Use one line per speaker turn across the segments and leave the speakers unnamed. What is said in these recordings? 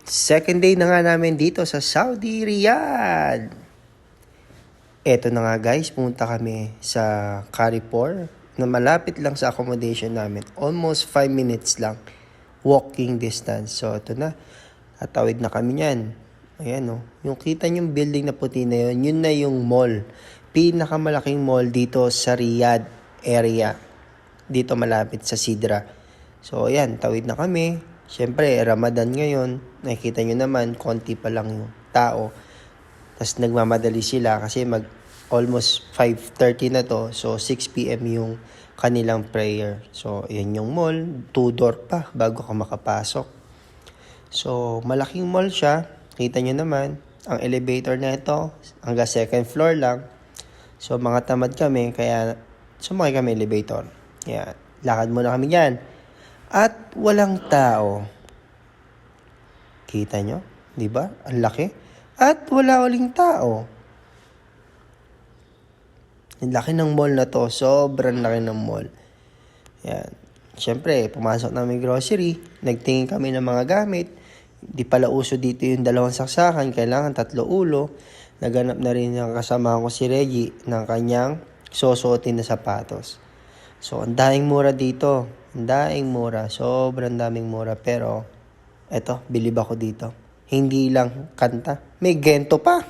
Second day na nga namin dito sa Saudi Riyadh. Eto na nga guys, pumunta kami sa Carrefour na malapit lang sa accommodation namin. Almost 5 minutes lang walking distance. So ito na, tatawid na kami niyan. Ayan o, yung kita yung building na puti na yun na yung mall. Pinakamalaking mall dito sa Riyadh area. Dito malapit sa Sidra. So ayan, tawid na kami. Siyempre, Ramadan ngayon, nakikita nyo naman, konti pa lang yung tao. Tapos nagmamadali sila kasi almost 5:30 na to. So 6 p.m. yung kanilang prayer. So yan yung mall, 2 door pa bago ka makapasok. So malaking mall siya, kita nyo naman. Ang elevator na ito, hanggang second floor lang. So mga tamad kami, kaya sumakay kami elevator. Yan, lakad muna kami yan. At walang tao. Kita nyo? Di ba? Ang laki. At wala uling tao. Ang laki ng mall na to. Sobrang laki ng mall. Yan. Siyempre, pumasok namin grocery. Nagtingin kami ng mga gamit. Di pala uso dito yung 2 saksakan. Kailangan 3 ulo. Naganap na rin yung kasama ko si Reggie ng kanyang susuotin na sapatos. So, ang daing mura dito. Ang daing mura. Sobrang daming mura. Pero, eto, bilib ako dito. Hindi lang kanta. May gento pa.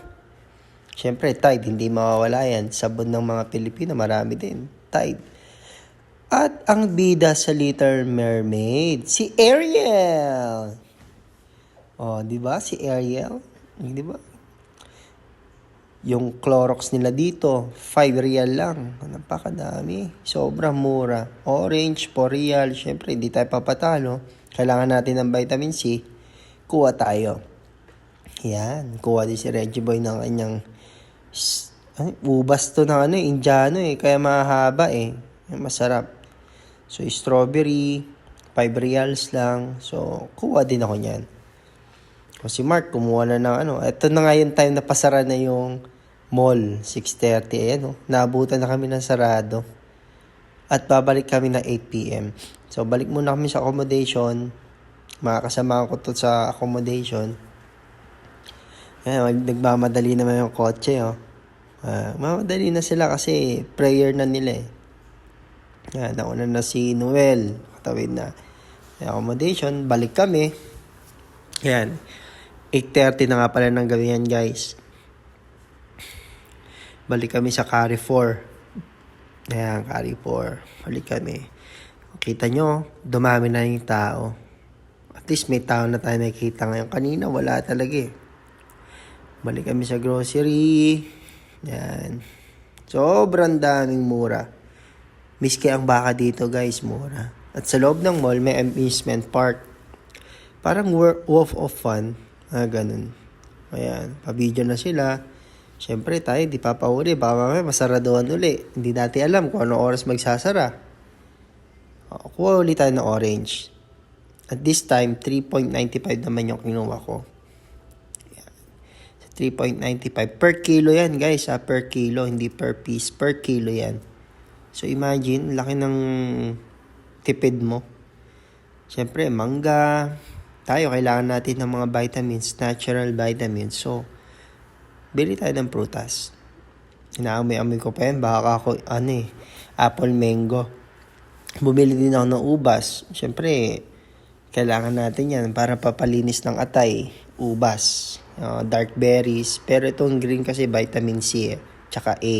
Siyempre, Tide. Hindi mawawala yan. Sabon ng mga Pilipino. Marami din. Tide. At ang bida sa Little Mermaid. Si Ariel. Oh, di ba? Si Ariel. Di ba? Yung Clorox nila dito, 5 real lang. Napakadami. Sobrang mura. Orange, 4 real. Siyempre, hindi tayo papatalo. Kailangan natin ng vitamin C. Kuha tayo. Yan. Kuha din si Reggie Boy ng kanyang ubas to ng Indiano Kaya mahaba Masarap. So, strawberry, 5 reals lang. So, kuha din ako niyan. O si Mark, kumuha na ng Ito na nga yung time na pasara na yung mall, 6:30. Ayan, naabutan na kami ng sarado. At babalik kami na 8 p.m. So, balik muna kami sa accommodation. Makakasama ko to sa accommodation. Ayan, nagmamadali naman yung kotse, mamadali na sila kasi prayer na nila Ayan, nauna na si Noel. Katawid na. Accommodation, balik kami. Ayan, 8:30 na nga pala ng gabi yan, guys. Balik kami sa Carrefour. Ayan, Carrefour. Balik kami. Kita nyo, dumami na yung tao. At least may tao na tayo nakikita ngayon. Kanina, wala talaga Balik kami sa grocery. Ayan. Sobrang daming mura. Miski ang baka dito, guys, mura. At sa loob ng mall, may amusement park. Parang wolf of fun. Ganun. Ayan, pa-video na sila. Siyempre tayo, di papauli. Baka mamaya masaraduhan uli. Hindi natin alam kung anong oras magsasara. Kuha ulit tayo ng orange. At this time, 3.95 naman yung kinuha ko. Ayan. 3.95. Per kilo yan, guys. Per kilo, hindi per piece. Per kilo yan. So, imagine, laki ng tipid mo. Siyempre, mangga. Tayo, kailangan natin ng mga vitamins, natural vitamins. So, bili tayo ng prutas. Inaamoy-amoy ko pa yan. Baka ako, apple mango. Bumili din ako ng ubas. Siyempre, kailangan natin yan para papalinis ng atay. Ubas. Dark berries. Pero itong green kasi vitamin C tsaka A.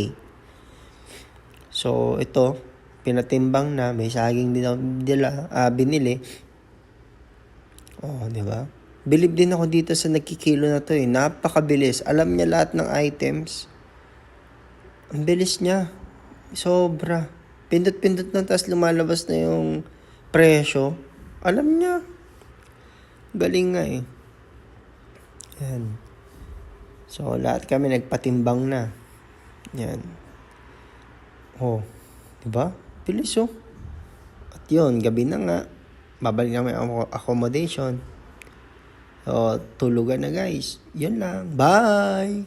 So, ito, pinatimbang na. May saging din ako binili. Oh, di ba? Bilib din ako dito sa nagkikilo na to Napakabilis. Alam niya lahat ng items. Ang bilis niya. Sobra. Pindot-pindot na tapos lumalabas na yung presyo. Alam niya. Galing nga Yan. So, lahat kami nagpatimbang na. Yan. Oh, di ba? Bilis At yun, gabi na nga. Babalik namin ang accommodation. So, tulugan na guys. Yun lang. Bye!